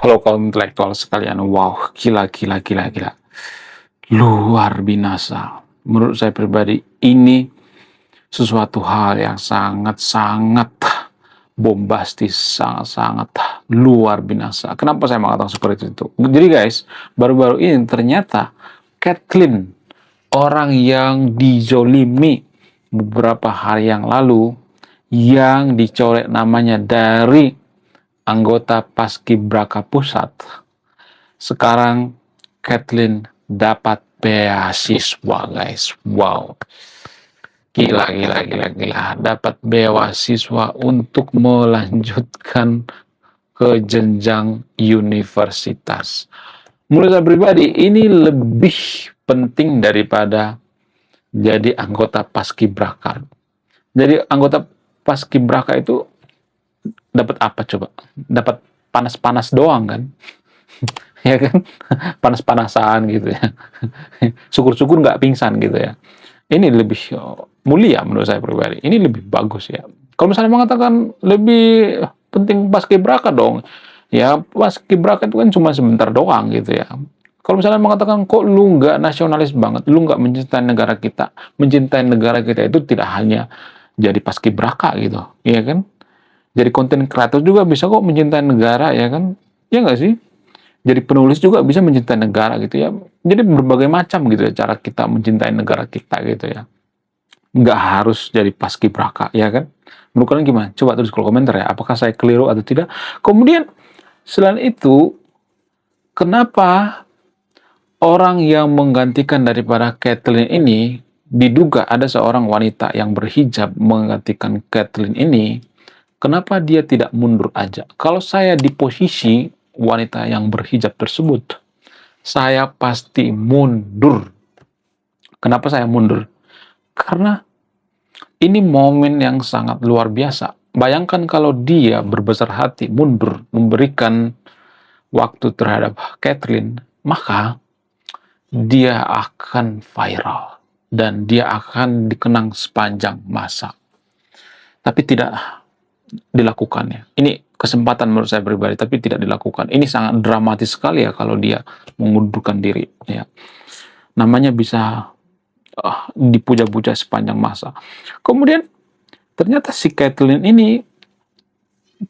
Halo kaum intelektual sekalian, wow, gila, gila, gila, gila. Luar binasa. Menurut saya pribadi, ini sesuatu hal yang sangat-sangat bombastis, sangat-sangat luar binasa. Kenapa saya mengatakan seperti itu? Jadi guys, baru-baru ini ternyata Kathleen, orang yang dizolimi beberapa hari yang lalu, yang dicoret namanya dari anggota Paskibraka Pusat, sekarang Kathleen dapat beasiswa guys. Wow, gila, gila, gila, gila. Dapat beasiswa untuk melanjutkan ke jenjang universitas. Menurut saya pribadi, ini lebih penting daripada jadi anggota Paskibraka. Jadi anggota Paskibraka itu dapat apa coba? Dapat panas-panas doang kan? Ya kan, panas-panasan gitu ya. Syukur-syukur nggak pingsan gitu ya. Ini lebih mulia menurut saya pribadi. Ini lebih bagus ya. Kalau misalnya mengatakan lebih penting paskibraka dong, ya paskibraka itu kan cuma sebentar doang gitu ya. Kalau misalnya mengatakan kok lu nggak nasionalis banget, lu nggak mencintai negara kita itu tidak hanya jadi paskibraka gitu, ya kan? Jadi konten kreator juga bisa kok mencintai negara ya kan? Ya nggak sih? Jadi penulis juga bisa mencintai negara gitu ya. Jadi berbagai macam gitu ya cara kita mencintai negara kita gitu ya. Nggak harus jadi paskibraka ya kan. Menurut kalian gimana? Coba tulis kolom komentar ya. Apakah saya keliru atau tidak? Kemudian selain itu, kenapa orang yang menggantikan daripada Kathleen ini diduga ada seorang wanita yang berhijab menggantikan Kathleen ini? Kenapa dia tidak mundur aja? Kalau saya di posisi wanita yang berhijab tersebut, saya pasti mundur. Kenapa saya mundur? Karena ini momen yang sangat luar biasa. Bayangkan kalau dia berbesar hati mundur memberikan waktu terhadap Kathleen, maka dia akan viral dan dia akan dikenang sepanjang masa. Tapi tidak dilakukannya. Ini kesempatan menurut saya pribadi, tapi tidak dilakukan. Ini sangat dramatis sekali ya kalau dia mengundurkan diri. Ya. Namanya bisa dipuja-puja sepanjang masa. Kemudian ternyata si Kathleen ini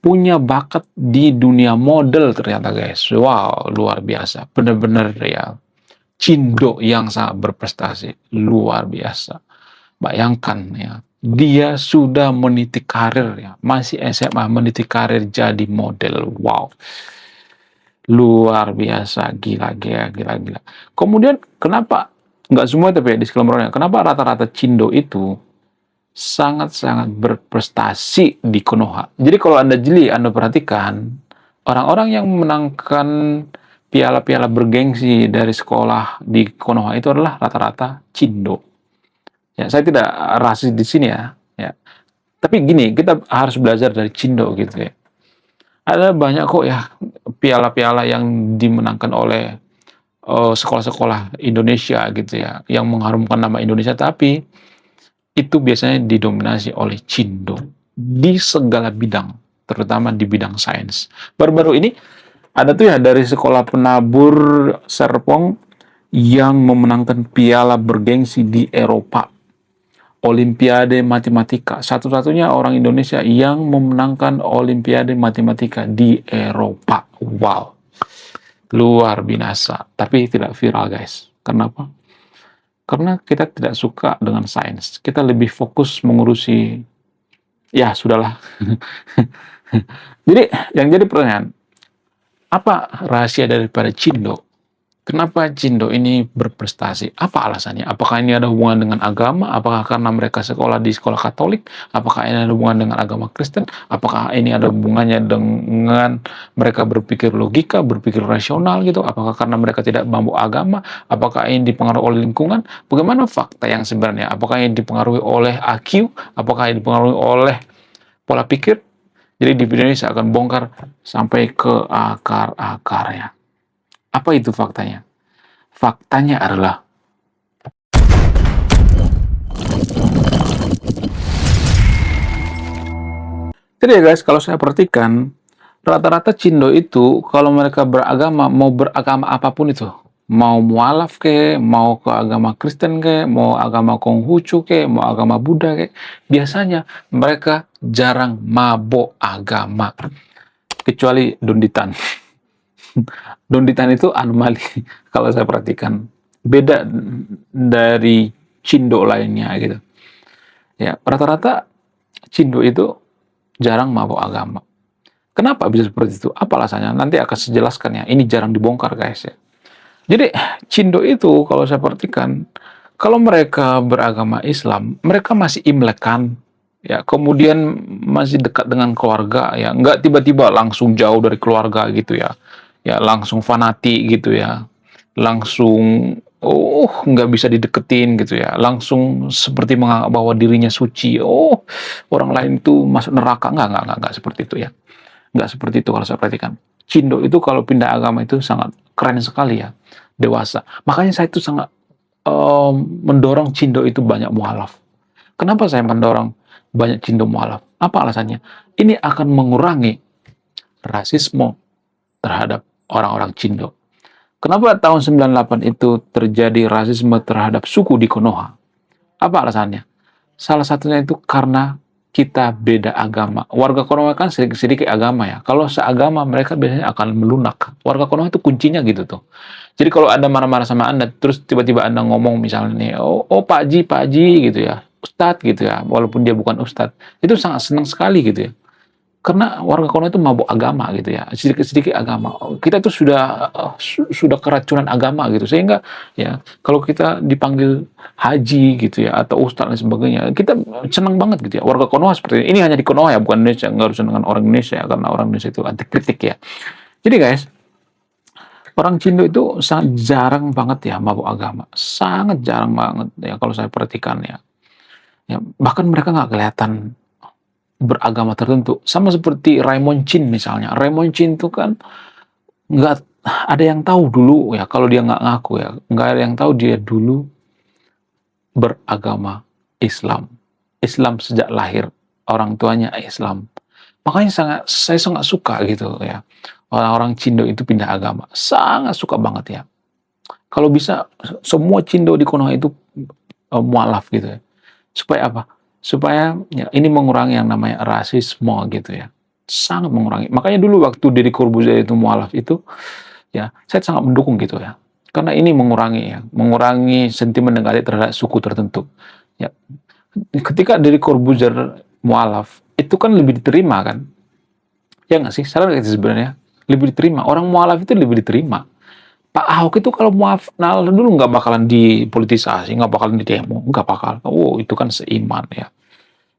punya bakat di dunia model ternyata guys. Wow, luar biasa. Benar-benar ya. Cindo yang sangat berprestasi. Luar biasa. Bayangkan ya. Dia sudah meniti karir ya. Masih SMA meniti karir jadi model. Wow. Luar biasa. Gila, gila, gila, gila. Kemudian kenapa nggak semua tapi ya disclaimer-nya. Kenapa rata-rata Cindo itu sangat-sangat berprestasi di Konoha. Jadi kalau Anda jeli, Anda perhatikan, orang-orang yang memenangkan piala-piala bergengsi dari sekolah di Konoha itu adalah rata-rata Cindo. Ya, saya tidak rasis di sini ya. Ya. Tapi gini, kita harus belajar dari Cindo gitu ya. Ada banyak kok ya piala-piala yang dimenangkan oleh sekolah-sekolah Indonesia gitu ya, yang mengharumkan nama Indonesia, tapi itu biasanya didominasi oleh Cindo di segala bidang, terutama di bidang sains. Baru-baru ini ada tuh ya dari sekolah penabur Serpong yang memenangkan piala bergengsi di Eropa. Olimpiade Matematika. Satu-satunya orang Indonesia yang memenangkan Olimpiade Matematika di Eropa. Wow. Luar binasa. Tapi tidak viral guys. Kenapa? Karena kita tidak suka dengan sains. Kita lebih fokus mengurusi, ya sudahlah. Jadi yang jadi pertanyaan, apa rahasia daripada Cindo? Kenapa Cindo ini berprestasi? Apa alasannya? Apakah ini ada hubungan dengan agama? Apakah karena mereka sekolah di sekolah Katolik? Apakah ini ada hubungan dengan agama Kristen? Apakah ini ada hubungannya dengan mereka berpikir logika, berpikir rasional gitu? Apakah karena mereka tidak mampu agama? Apakah ini dipengaruhi oleh lingkungan? Bagaimana fakta yang sebenarnya? Apakah ini dipengaruhi oleh IQ? Apakah ini dipengaruhi oleh pola pikir? Jadi di video ini saya akan bongkar sampai ke akar-akarnya. Apa itu faktanya? Faktanya adalah jadi ya guys, kalau saya perhatikan Rata-rata Cindo itu kalau mereka beragama, mau beragama apapun itu, mau mualaf ke, mau ke agama Kristen ke, mau agama Konghucu ke, mau agama Buddha ke, biasanya mereka jarang mabok agama, kecuali Donditan. Donditan itu anomali kalau saya perhatikan. Beda dari Cindo lainnya gitu. Ya, rata-rata Cindo itu jarang mabok agama. Kenapa bisa seperti itu? Apa alasannya? Nanti akan saya jelaskan ya. Ini jarang dibongkar guys ya. Jadi Cindo itu kalau saya perhatikan, kalau mereka beragama Islam, mereka masih imlekan, ya. Kemudian masih dekat dengan keluarga, ya. Nggak tiba-tiba langsung jauh dari keluarga gitu ya. Ya langsung fanatik gitu ya. Langsung nggak bisa dideketin gitu ya. Langsung seperti menganggap bahwa dirinya suci. Oh, orang lain itu masuk neraka. Nggak seperti itu ya. Nggak seperti itu kalau saya perhatikan. Cindo itu kalau pindah agama itu sangat keren sekali ya, dewasa. Makanya saya itu sangat mendorong Cindo itu banyak mualaf. Kenapa saya mendorong banyak Cindo mualaf? Apa alasannya? Ini akan mengurangi rasisme terhadap orang-orang Cindo. Kenapa tahun 98 itu terjadi rasisme terhadap suku di Konoha? Apa alasannya? Salah satunya itu karena kita beda agama. Warga Konoha kan sedikit-sedikit agama ya. Kalau seagama mereka biasanya akan melunak. Warga Konoha itu kuncinya gitu tuh. Jadi kalau Anda marah-marah sama Anda, terus tiba-tiba Anda ngomong misalnya nih, oh Pak Ji gitu ya, Ustadz gitu ya, walaupun dia bukan Ustadz, itu sangat senang sekali gitu ya. Karena warga Konoha itu mabuk agama gitu ya, sedikit-sedikit agama. Kita itu sudah keracunan agama gitu, sehingga ya kalau kita dipanggil haji gitu ya atau ustadz dan sebagainya, kita senang banget gitu ya. Warga Konoha seperti ini hanya di Konoha ya, bukan Indonesia, nggak harus dengan orang Indonesia ya, karena orang Indonesia itu anti kritik ya. Jadi guys, orang Cindo itu sangat jarang banget ya mabuk agama, sangat jarang banget ya kalau saya perhatikan ya. Ya bahkan mereka nggak kelihatan beragama tertentu. Sama seperti Raymond Chin misalnya. Raymond Chin itu kan nggak ada yang tahu dulu ya, kalau dia nggak ngaku ya, nggak ada yang tahu dia dulu beragama Islam. Islam sejak lahir, orang tuanya Islam. Makanya saya sangat suka gitu ya. Orang-orang Cindo itu pindah agama. Sangat suka banget ya. Kalau bisa semua Cindo di Konoha itu mualaf gitu ya. Supaya apa? Supaya ya, ini mengurangi yang namanya rasisme gitu ya. Sangat mengurangi. Makanya dulu waktu Deddy Corbuzier itu mualaf itu, ya saya sangat mendukung gitu ya. Karena ini mengurangi sentimen negatif terhadap suku tertentu. Ya, ketika Deddy Corbuzier mualaf, itu kan lebih diterima kan? Ya nggak sih? Salah nggak sih sebenarnya? Lebih diterima. Orang mualaf itu lebih diterima. Pak Ahok itu kalau mualaf nah dulu nggak bakalan dipolitisasi, nggak bakalan didemo, nggak bakal. Oh itu kan seiman ya.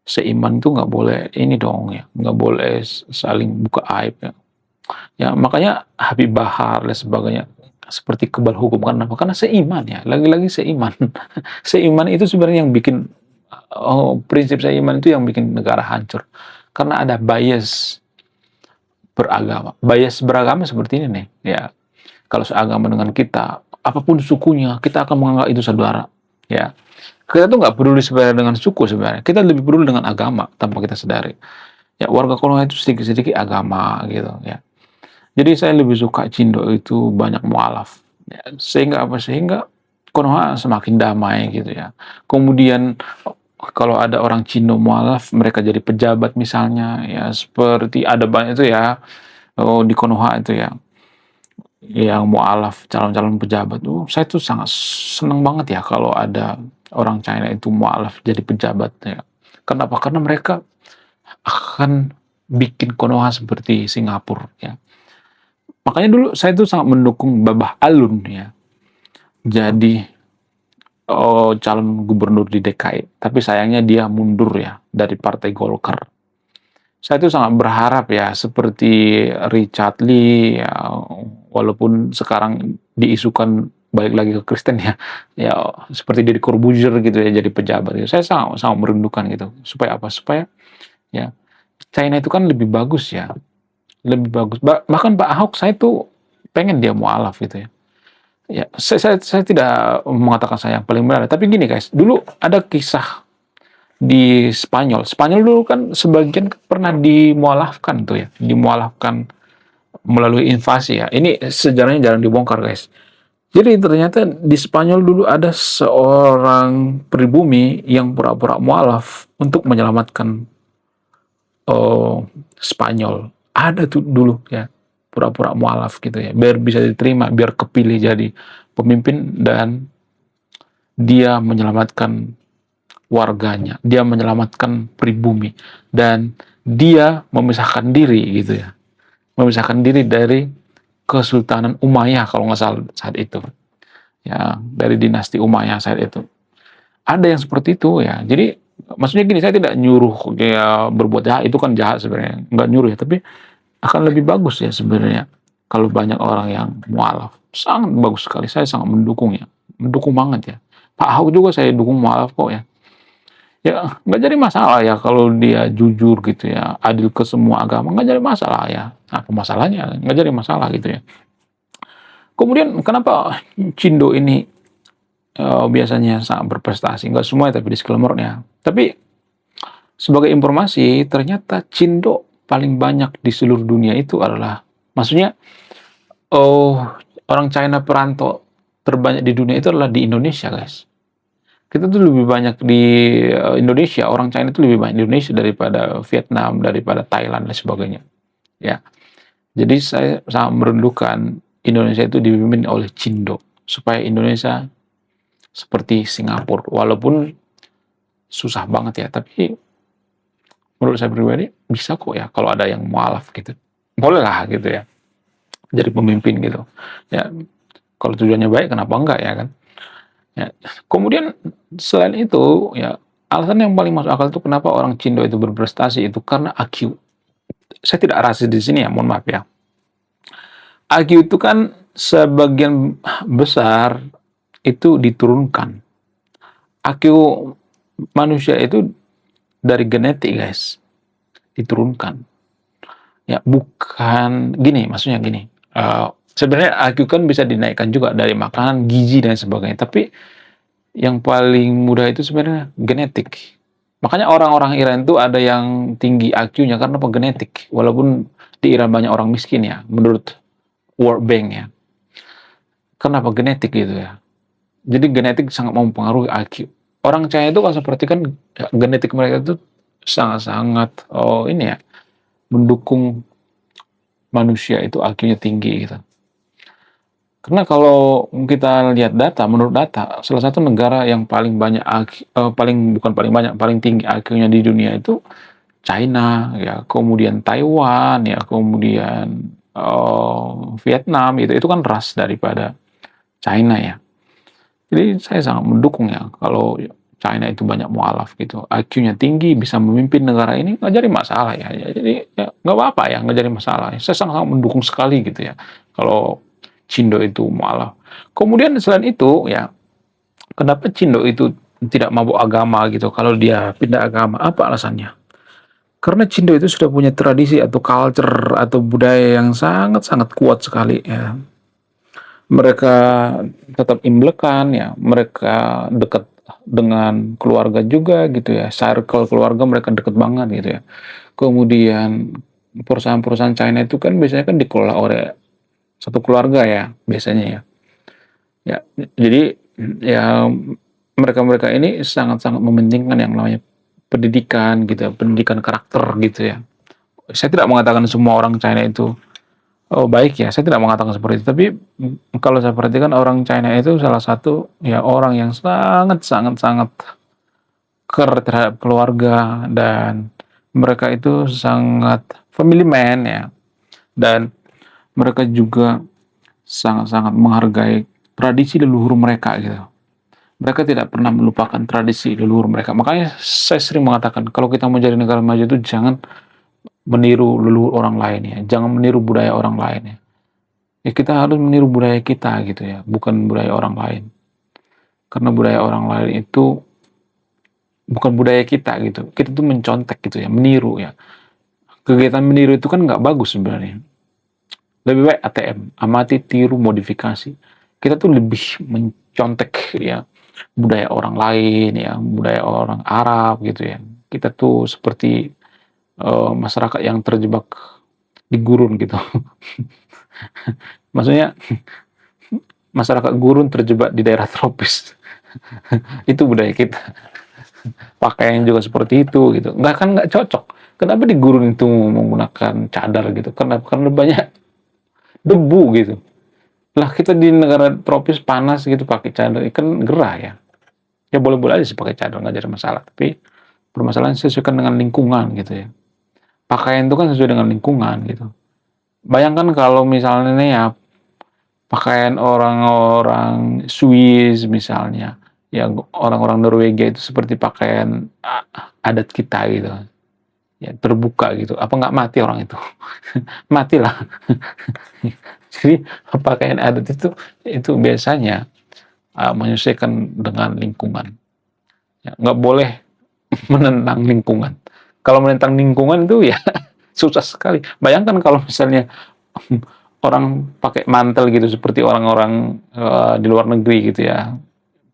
Seiman itu nggak boleh ini dong ya, nggak boleh saling buka aib ya. Ya makanya Habib Bahar dan sebagainya seperti kebal hukum karena apa? Karena seiman ya, lagi-lagi seiman. Seiman itu sebenarnya yang bikin prinsip seiman itu yang bikin negara hancur. Karena ada bias beragama. Bias beragama seperti ini nih, ya. Kalau seagama dengan kita, apapun sukunya, kita akan menganggap itu saudara, ya. Kita tuh nggak peduli sebenarnya dengan suku sebenarnya. Kita lebih peduli dengan agama tanpa kita sadari. Ya, warga Konoha itu sedikit-sedikit agama gitu ya. Jadi saya lebih suka Cindo itu banyak mualaf. Ya, sehingga apa? Sehingga Konoha semakin damai gitu ya. Kemudian kalau ada orang Cindo mualaf, mereka jadi pejabat misalnya, ya seperti ada banyak itu ya, di Konoha itu ya, yang mualaf calon-calon pejabat tuh, saya tuh sangat senang banget ya kalau ada orang China itu mualaf jadi pejabat ya. Kenapa? Karena mereka akan bikin Konoha seperti Singapura ya. Makanya dulu saya tuh sangat mendukung Babah Alun ya. Jadi calon gubernur di DKI, tapi sayangnya dia mundur ya dari Partai Golkar. Saya tuh sangat berharap ya seperti Richard Lee ya, walaupun sekarang diisukan balik lagi ke Kristen ya, ya seperti Deddy Corbuzier gitu ya jadi pejabat. Ya. Saya sangat sangat merindukan gitu. Supaya apa? Supaya ya China itu kan lebih bagus ya, lebih bagus. Bahkan Pak Ahok saya tuh pengen dia mualaf gitu ya. Ya, saya tidak mengatakan saya yang paling benar, tapi gini guys, dulu ada kisah di Spanyol. Spanyol dulu kan sebagian pernah dimualafkan tuh ya, dimualafkan melalui invasi ya. Ini sejarahnya jarang dibongkar, guys. Jadi ternyata di Spanyol dulu ada seorang pribumi yang pura-pura mualaf untuk menyelamatkan Spanyol. Ada tuh dulu ya, pura-pura mualaf gitu ya, biar bisa diterima, biar kepilih jadi pemimpin dan dia menyelamatkan warganya, dia menyelamatkan pribumi dan dia memisahkan diri gitu ya, memisahkan diri dari Kesultanan Umayyah kalau nggak salah saat itu ya, dari dinasti Umayyah saat itu. Ada yang seperti itu ya. Jadi maksudnya gini, saya tidak nyuruh dia berbuat jahat, itu kan jahat sebenarnya, nggak nyuruh ya, tapi akan lebih bagus ya sebenarnya kalau banyak orang yang mualaf. Sangat bagus sekali, saya sangat mendukung ya, mendukung banget ya. Pak Ahok juga saya dukung mualaf kok ya. Ya nggak jadi masalah ya kalau dia jujur gitu ya, adil ke semua agama, nggak jadi masalah ya. Apa masalahnya? Nggak jadi masalah gitu ya. Kemudian kenapa Cindo ini biasanya sangat berprestasi? Nggak semua tapi disclaimer-nya. Tapi sebagai informasi, ternyata Cindo paling banyak di seluruh dunia itu adalah, maksudnya oh, orang China perantau terbanyak di dunia itu adalah di Indonesia, guys. Kita tuh lebih banyak di Indonesia, orang China itu lebih banyak di Indonesia daripada Vietnam, daripada Thailand dan sebagainya. Ya, jadi saya sangat merindukan Indonesia itu dipimpin oleh Cindo supaya Indonesia seperti Singapura, walaupun susah banget ya, tapi menurut saya pribadi bisa kok ya kalau ada yang mualaf gitu, boleh lah gitu ya, jadi pemimpin gitu ya, kalau tujuannya baik kenapa enggak ya kan ya. Kemudian selain itu ya, alasan yang paling masuk akal itu kenapa orang Cindo itu berprestasi itu karena IQ. Saya tidak rasis di sini ya, mohon maaf ya. IQ itu kan sebagian besar itu diturunkan. IQ manusia itu dari genetik, guys, diturunkan. Ya, bukan gini, maksudnya gini. Sebenarnya IQ kan bisa dinaikkan juga dari makanan, gizi dan sebagainya. Tapi yang paling mudah itu sebenarnya genetik. Makanya orang-orang Iran itu ada yang tinggi IQ-nya karena apa? Genetik. Walaupun di Iran banyak orang miskin ya, menurut World Bank ya. Kenapa genetik gitu ya? Jadi genetik sangat mempengaruhi IQ. Orang China itu kalau seperti kan genetik mereka itu sangat-sangat ini ya, mendukung manusia itu IQ-nya tinggi gitu. Karena kalau kita lihat data, menurut data, salah satu negara yang paling banyak bukan paling banyak, paling tinggi IQ-nya di dunia itu China, ya, kemudian Taiwan, ya, kemudian Vietnam, itu kan ras daripada China ya. Jadi saya sangat mendukung ya kalau China itu banyak mualaf gitu, IQ-nya tinggi, bisa memimpin negara ini, nggak jadi masalah ya. Jadi ya, nggak apa-apa ya, nggak jadi masalah. Saya sangat mendukung sekali gitu ya kalau Cindo itu mualaf. Kemudian selain itu ya, kenapa Cindo itu tidak mabuk agama gitu kalau dia pindah agama? Apa alasannya? Karena Cindo itu sudah punya tradisi atau culture atau budaya yang sangat-sangat kuat sekali ya. Mereka tetap Imlekan ya, mereka dekat dengan keluarga juga gitu ya, circle keluarga mereka dekat banget gitu ya. Kemudian perusahaan-perusahaan China itu kan biasanya kan dikelola oleh satu keluarga ya, biasanya ya. Ya, jadi ya mereka-mereka ini sangat-sangat mementingkan yang namanya pendidikan gitu ya, pendidikan karakter gitu ya. Saya tidak mengatakan semua orang China itu baik ya, saya tidak mengatakan seperti itu, tapi kalau saya perhatikan orang China itu salah satu ya orang yang sangat-sangat care terhadap keluarga dan mereka itu sangat family man ya, dan mereka juga sangat-sangat menghargai tradisi leluhur mereka gitu. Mereka tidak pernah melupakan tradisi leluhur mereka. Makanya saya sering mengatakan kalau kita mau jadi negara maju itu jangan meniru leluhur orang lain ya, jangan meniru budaya orang lain ya. Ya kita harus meniru budaya kita gitu ya, bukan budaya orang lain. Karena budaya orang lain itu bukan budaya kita gitu. Kita tuh mencontek gitu ya, meniru ya. Kegiatan meniru itu kan nggak bagus sebenarnya. Lebih baik ATM, amati, tiru, modifikasi. Kita tuh lebih mencontek ya, budaya orang lain ya, budaya orang Arab gitu ya. Kita tuh seperti masyarakat yang terjebak di gurun gitu. Maksudnya masyarakat gurun terjebak di daerah tropis. Itu budaya kita. Pakaian juga seperti itu gitu. Nggak cocok. Kenapa di gurun itu menggunakan cadar gitu? Karena banyak debu gitu. Lah kita di negara tropis panas gitu pakai cadar kan gerah ya. Ya boleh-boleh aja sih pakai cadar nggak ada masalah. Tapi permasalahan sesuaikan dengan lingkungan gitu ya. Pakaian itu kan sesuai dengan lingkungan gitu. Bayangkan kalau misalnya nih ya pakaian orang-orang Swiss misalnya, yang orang-orang Norwegia itu seperti pakaian adat kita gitu, ya terbuka gitu. Apa nggak mati orang itu? Matilah. Jadi pakaian adat itu biasanya menyesuaikan dengan lingkungan. Ya, nggak boleh menentang lingkungan. Kalau menentang lingkungan itu ya susah sekali. Bayangkan kalau misalnya orang pakai mantel gitu seperti orang-orang di luar negeri gitu ya,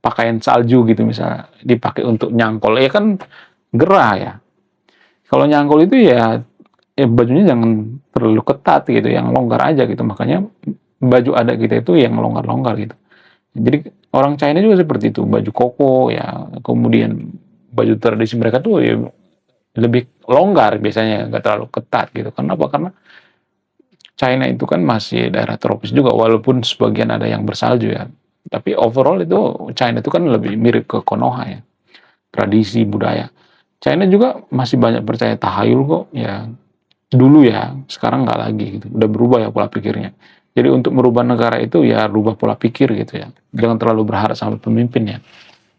pakaian salju gitu misalnya dipakai untuk nyangkol, ya kan gerah ya. Kalau nyangkol itu ya, bajunya jangan terlalu ketat gitu, yang longgar aja gitu. Makanya baju adat kita itu yang longgar-longgar gitu. Jadi orang China juga seperti itu, baju koko ya, kemudian baju tradisi mereka tuh ya lebih longgar biasanya, nggak terlalu ketat gitu. Kenapa? Karena China itu kan masih daerah tropis juga, walaupun sebagian ada yang bersalju ya. Tapi overall itu China itu kan lebih mirip ke Konoha ya, tradisi budaya. China juga masih banyak percaya tahayul kok ya. Dulu ya, sekarang nggak lagi gitu. Udah berubah ya pola pikirnya. Jadi untuk merubah negara itu ya rubah pola pikir gitu ya. Jangan terlalu berharap sama pemimpinnya.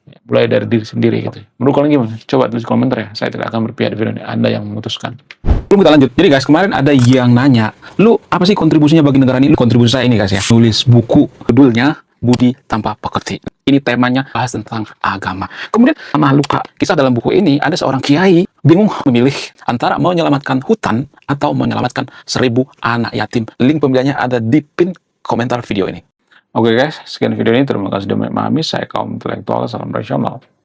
Ya, mulai dari diri sendiri gitu. Menurut kalian gimana? Coba tulis komentar ya. Saya tidak akan berpihak di video ini. Anda yang memutuskan. Belum kita lanjut. Jadi guys, kemarin ada yang nanya, lu apa sih kontribusinya bagi negara ini? Kontribusi saya ini guys ya. Nulis buku, judulnya Budi Tanpa Pekerti. Ini temanya bahas tentang agama. Kemudian sama luka. Kisah dalam buku ini ada seorang kiai bingung memilih antara menyelamatkan hutan atau menyelamatkan 1000 anak yatim. Link pembeliannya ada di pin komentar video ini. Oke guys, sekian video ini. Terima kasih sudah memahami. Saya kaum intelektual, salam rasional.